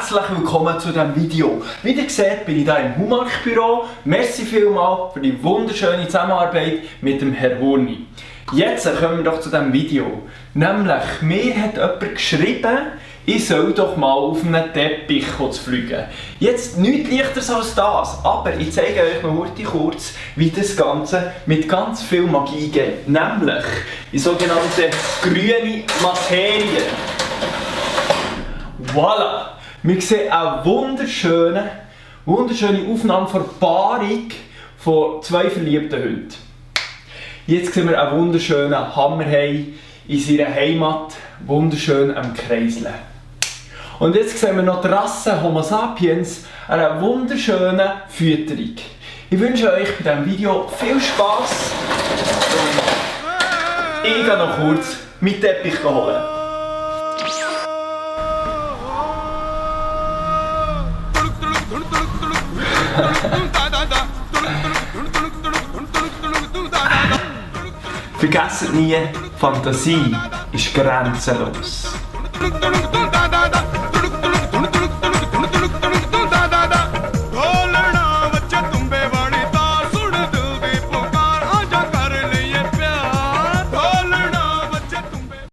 herzlich willkommen zu diesem Video. Wie ihr seht, bin ich hier im Humark-Büro. Merci vielmals für die wunderschöne Zusammenarbeit mit dem Herr Hurni. Jetzt kommen wir doch zu diesem Video. Nämlich, mir hat jemand geschrieben, ich soll doch mal auf einen Teppich fliegen. Jetzt nichts Leichteres als das, aber ich zeige euch noch kurz, wie das Ganze mit ganz viel Magie geht. Nämlich die sogenannte grüne Materie. Voilà! Wir sehen eine wunderschöne Aufnahme von der Paarung von zwei verliebten Hunden. Jetzt sehen wir einen wunderschönen Hammerhai in seiner Heimat, wunderschön am Kreiseln. Und jetzt sehen wir noch die Rasse Homo sapiens, eine wunderschöne Fütterung. Ich wünsche euch bei diesem Video viel Spass. Ich gehe noch kurz meinen Teppich holen. Vergesst nie, Fantasie ist grenzenlos.